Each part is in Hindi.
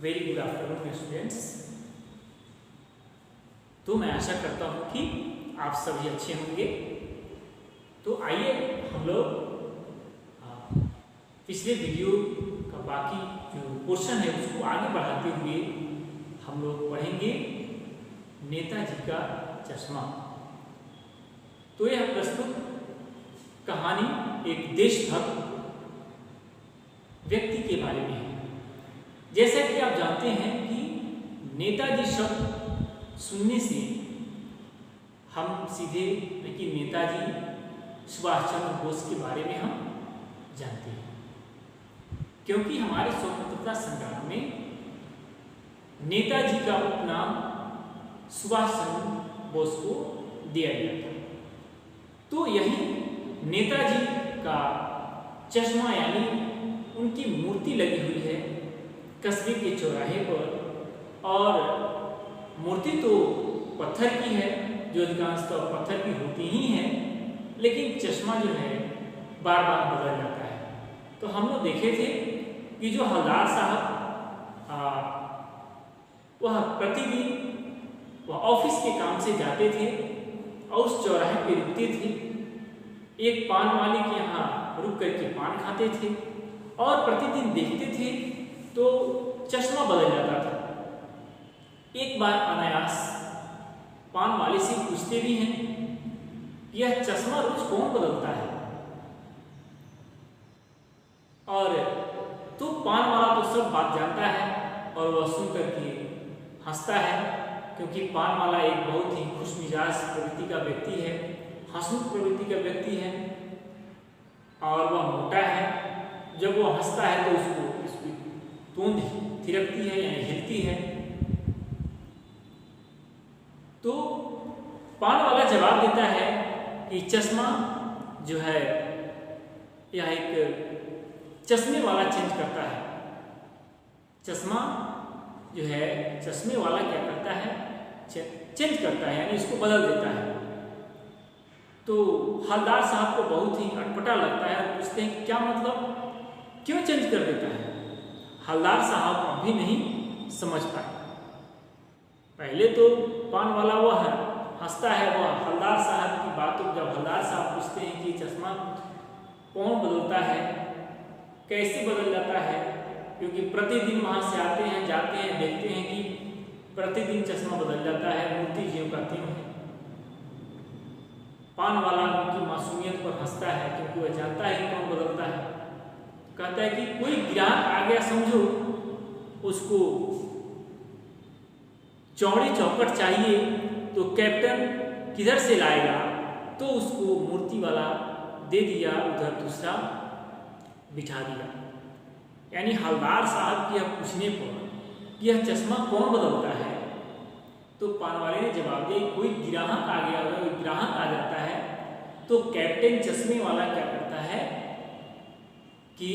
Very good afternoon students. तो मैं आशा करता हूँ कि आप सभी अच्छे होंगे। तो आइए हम लोग पिछले वीडियो का बाकी जो पोर्शन है उसको आगे बढ़ाते हुए हम लोग पढ़ेंगे नेताजी का चश्मा। तो यह प्रस्तुत कहानी एक देशभक्त व्यक्ति के बारे में है। जैसा कि आप जानते हैं कि नेताजी शब्द सुनने से हम सीधे लेकिन नेताजी सुभाष चंद्र बोस के बारे में हम जानते हैं, क्योंकि हमारे स्वतंत्रता संग्राम में नेताजी का उपनाम सुभाष चंद्र बोस को दिया गया था। तो यही नेताजी का चश्मा यानी उनकी मूर्ति लगी हुई है कस्बे के चौराहे पर, और मूर्ति तो पत्थर की है, जो अधिकांशतः पत्थर की होती ही है, लेकिन चश्मा जो है बार बार बदल जाता है। तो हम लोग देखे थे कि जो हवलदार साहब वह प्रतिदिन वह ऑफिस के काम से जाते थे और उस चौराहे पे रुकते थे। एक पान वाले के यहाँ रुक करके पान खाते थे और प्रतिदिन देखते थे तो चश्मा बदल जाता था। एक बार अनायास पान वाले से पूछते भी हैं, यह चश्मा रोज कौन बदलता है? और तो पान वाला तो सब बात जानता है और वह सुन करके हंसता है, क्योंकि पान वाला एक बहुत ही खुशमिजाज प्रवृत्ति का व्यक्ति है, हंसमुख प्रवृत्ति का व्यक्ति है और वह मोटा है। जब वह हंसता है तो उसकी तोंद थिरकती है यानी हिलती है। तो पान वाला जवाब देता है कि चश्मा जो है यह एक चश्मे वाला चेंज करता है। चश्मा जो है चश्मे वाला क्या करता है, चेंज करता है यानी इसको बदल देता है। तो हवलदार साहब को बहुत ही अटपटा लगता है और पूछते हैं कि क्या मतलब, क्यों चेंज कर देता है? हवलदार साहब अभी नहीं समझ पाए। पहले तो पान वाला वह हंसता है, वह हवलदार साहब की बातों, जब हवलदार साहब पूछते हैं कि चश्मा कौन बदलता है, कैसे बदल जाता है, क्योंकि प्रतिदिन वहाँ से आते हैं जाते हैं, देखते हैं कि प्रतिदिन चश्मा बदल जाता है, मूर्ति जीव का क्यों है। पान वाला उनकी मासूमियत पर हंसता है क्योंकि वह जानता है कि कौन बदलता है। कहता है कि कोई ग्राहक आ गया समझो, उसको चौड़ी चौखट चाहिए तो कैप्टन किधर से लाएगा, तो उसको मूर्ति वाला दे दिया, उधर दूसरा बिठा दिया। यानी हवलदार साहब के पूछने पर यह चश्मा कौन बदलता है, तो पान वाले ने जवाब दिया कोई ग्राहक आ गया, अगर कोई ग्राहक आ जाता है तो कैप्टन चश्मे वाला क्या करता है कि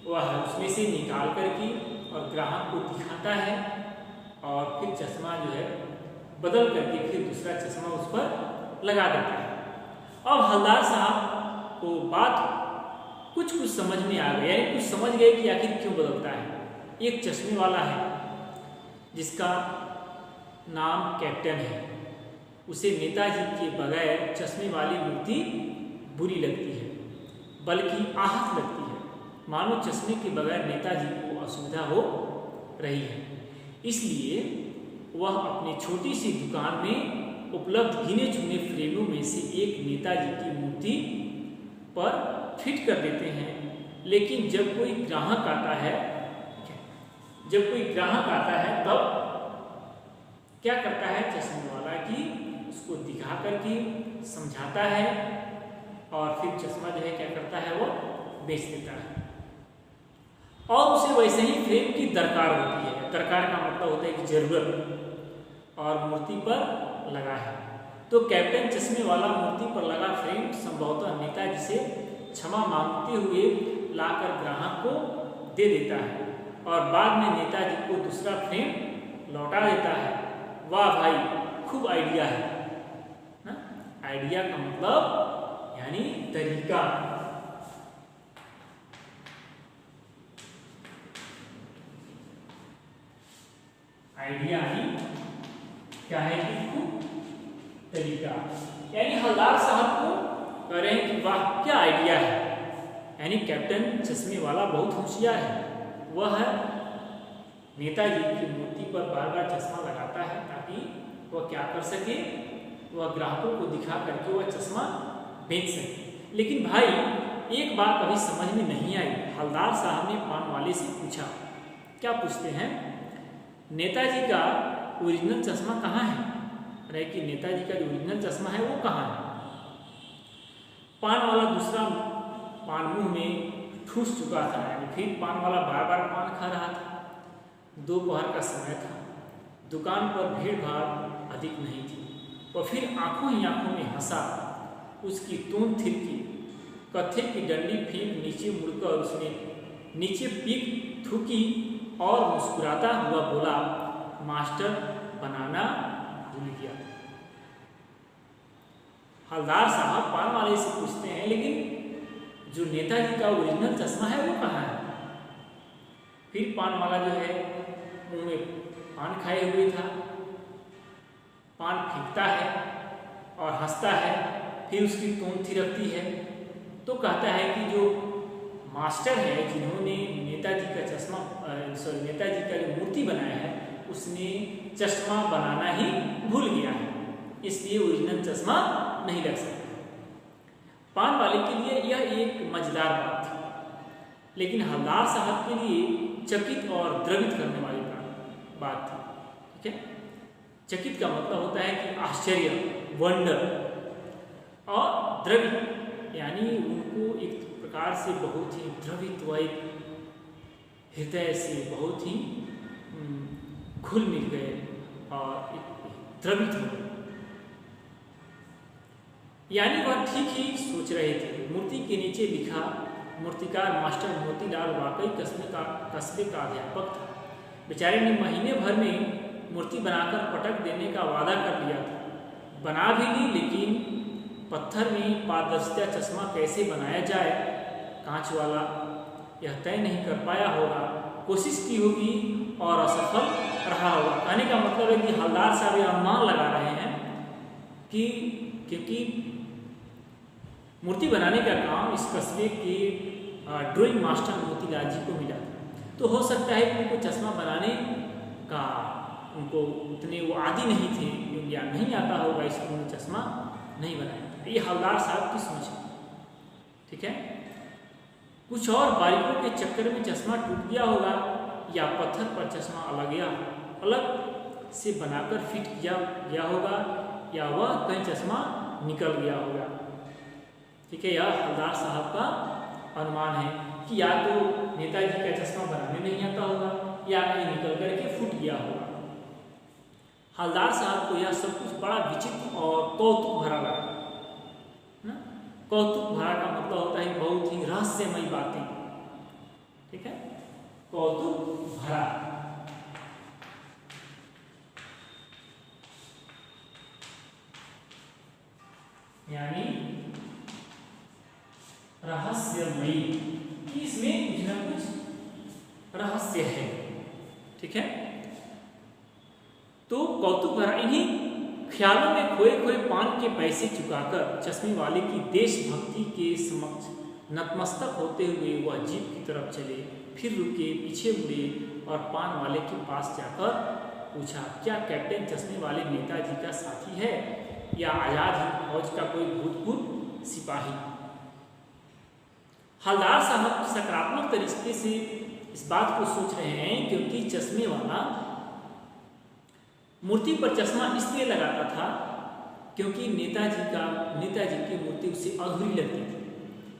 वह उसमें से निकाल करके और ग्राहक को दिखाता है और फिर चश्मा जो है बदल करके फिर दूसरा चश्मा उस पर लगा देता है। अब हवलदार साहब को बात कुछ समझ में आ गया, कुछ समझ गए कि आखिर क्यों बदलता है। एक चश्मे वाला है जिसका नाम कैप्टन है, उसे नेताजी के बगैर चश्मे वाली मूर्ति बुरी लगती है, बल्कि आहत लगती है, मानो चश्मे के बगैर नेताजी को असुविधा हो रही है। इसलिए वह अपनी छोटी सी दुकान में उपलब्ध गिने चुने फ्रेमों में से एक नेताजी की मूर्ति पर फिट कर देते हैं। लेकिन जब कोई ग्राहक आता है तब क्या करता है चश्मे वाला कि उसको दिखा करके समझाता है और फिर चश्मा जो है क्या करता है वो बेच देता है। और उसे वैसे ही फ्रेम की दरकार होती है। दरकार का मतलब होता है कि जरूरत, और मूर्ति पर लगा है। तो कैप्टन चश्मे वाला मूर्ति पर लगा फ्रेम संभवतः नेताजी से क्षमा मांगते हुए लाकर ग्राहक को दे देता है और बाद में नेताजी को दूसरा फ्रेम लौटा देता है। वाह भाई, खूब आइडिया है ना? आइडिया का मतलब यानी तरीका। आइडिया यानी क्या है कि खूब तरीका, यानी हवलदार साहब को कह रहे हैं कि वाह क्या आइडिया है, यानी कैप्टन चश्मे वाला बहुत होशियार है। वह नेताजी की मूर्ति पर बार बार चश्मा लगाता है ताकि वह क्या कर सके, वह ग्राहकों को दिखा करके वह चश्मा बेच सके। लेकिन भाई एक बात अभी समझ में नहीं आई। हवलदार साहब ने पान वाले से पूछा, क्या पूछते हैं, नेताजी का ओरिजिनल चश्मा कहाँ है? अरे कि नेताजी का जो ओरिजिनल चश्मा है वो कहाँ है? पान वाला दूसरा पान मुंह में ठूस चुका था, यानी फिर पान वाला बार बार पान खा रहा था। दोपहर का समय था, दुकान पर भीड़ भाड़ अधिक नहीं थी। वह फिर आंखों ही आंखों में हंसा। उसकी तूंद थिरकी, कत्थे की डंडी फेंक नीचे मुड़कर उसने नीचे पीक थूकी और मुस्कुराता हुआ बोला, मास्टर बनाना भूल गया। हवलदार साहब पान वाले से पूछते हैं, लेकिन जो नेताजी का ओरिजिनल चश्मा है वो कहाँ है? फिर पान वाला जो है मुंह में पान खाए हुए था, पान फेंकता है और हंसता है, फिर उसकी तूंद थिरकती है। तो कहता है कि जो मास्टर है जिन्होंने नेताजी का चश्मा नेताजी का जो मूर्ति बनाया है उसने चश्मा बनाना ही भूल गया है, इसलिए ओरिजिनल चश्मा नहीं लग सकता। पान वाले के लिए यह एक मजेदार बात थी, लेकिन हवलदार साहब के लिए चकित और द्रवित करने वाली बात थी। ठीक है, चकित का मतलब होता है कि आश्चर्य, वंडर, और द्रवित यानी उनको एक प्रकार से बहुत ही द्रवित व एक हृदय से बहुत ही घुल मिल गए और द्रवित हो गए। यानी वह ठीक ही सोच रहे थे। मूर्ति के नीचे लिखा, मूर्तिकार मास्टर मोतीलाल वाकई कस्बे का अध्यापक था। बेचारे ने महीने भर में मूर्ति बनाकर पटक देने का वादा कर लिया था। बना भी ली, लेकिन पत्थर में पारदर्शिता चश्मा कैसे बनाया जाए कांच वाला, यह तय नहीं कर पाया होगा। कोशिश की होगी और असफल रहा होगा। कहने का मतलब है कि हवलदार साहब यह अनुमान लगा रहे हैं कि क्योंकि मूर्ति बनाने का काम इस कस्बे के ड्राइंग मास्टर मोतीलाल जी को मिला, तो हो सकता है कि उनको चश्मा बनाने का उनको उतने वो आदी नहीं थे या नहीं आता होगा, इसलिए उन्होंने चश्मा नहीं बनाया। ये हवलदार साहब की सोच है। ठीक है, कुछ और बारीकों के चक्कर में चश्मा टूट गया होगा या पत्थर पर चश्मा अलग से बनाकर फिट किया गया होगा या वह कहीं चश्मा निकल गया होगा। ठीक है, यह हवलदार साहब का अनुमान है कि या तो नेताजी का चश्मा बनाने नहीं आता होगा या कहीं निकल करके फूट गया होगा। हवलदार साहब को यह सब कुछ बड़ा विचित्र और कौतुक भरा लगा। कौतुक भरा का मतलब होता है बहुत ही रहस्यमयी बातें। ठीक है, कौतुक भरा यानी रहस्यमयी, कि इसमें कुछ ना कुछ रहस्य है। ठीक है, तो कौतुक भरा इन्हीं ख्यालों में खोए खोए पान के पैसे चुकाकर चश्मे वाले की देशभक्ति के समक्ष नतमस्तक होते हुए वह जीप की तरफ चले, फिर रुके, पीछे मुड़े और पान वाले के पास जाकर पूछा, क्या कैप्टन चश्मे वाले नेताजी का साथी है या आजाद हिंद फौज का कोई भूतपूर्व सिपाही? हवलदार साहब सकारात्मक तरीके से इस बात को सोच रहे हैं क्योंकि चश्मे वाला मूर्ति पर चश्मा इसलिए लगाता था क्योंकि नेताजी की मूर्ति उसे अधूरी लगती थी।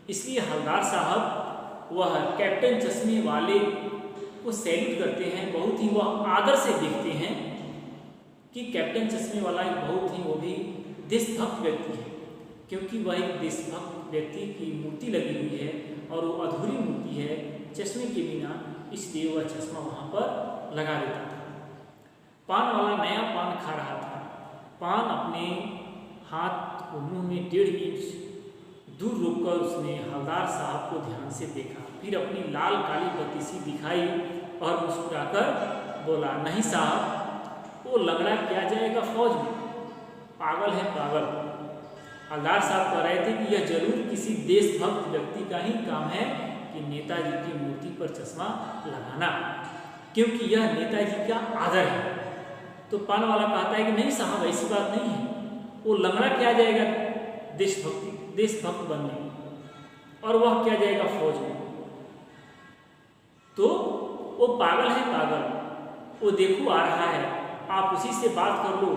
इसलिए हवलदार साहब वह कैप्टन चश्मे वाले को सैल्यूट करते हैं, बहुत ही वह आदर से देखते हैं कि कैप्टन चश्मे वाला एक बहुत ही वो भी देशभक्त व्यक्ति है, क्योंकि वह एक देशभक्त व्यक्ति की मूर्ति लगी हुई है और वो अधूरी मूर्ति है चश्मे के बिना, इसलिए वह चश्मा वहाँ पर लगा देता था। पान वाला नया पान खा रहा था। पान अपने हाथ को मुंह में 1.5 इंच दूर रोककर उसने हवलदार साहब को ध्यान से देखा, फिर अपनी लाल काली बत्ती सी दिखाई और मुस्कुराकर बोला, नहीं साहब, वो लंगड़ा क्या जाएगा फौज में। पागल है पागल। हवलदार साहब कह रहे थे कि यह जरूर किसी देशभक्त व्यक्ति का ही काम है कि नेताजी की मूर्ति पर चश्मा लगाना, क्योंकि यह नेताजी का आदर है। तो पान वाला कहता है कि नहीं साहब, ऐसी बात नहीं है, वो लंगड़ा क्या जाएगा देशभक्त बनने, और वह क्या जाएगा फौज में। तो वो पागल है पागल, वो देखो आ रहा है, आप उसी से बात कर लो,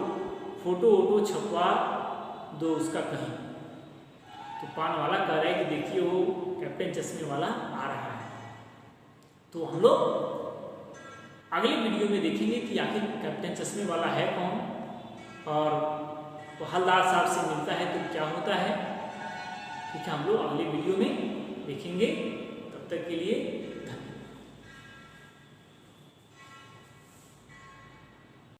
फोटो वोटो छपवा दो उसका कहीं। तो पान वाला कह रहा है कि देखिए वो कैप्टन चश्मे वाला आ रहा है। तो हम लोग अगले वीडियो में देखेंगे कि आखिर कैप्टन चश्मे वाला है कौन, और तो हवलदार साहब से मिलता है तो क्या होता है। ठीक है, हम लोग अगले वीडियो में देखेंगे। तब तक के लिए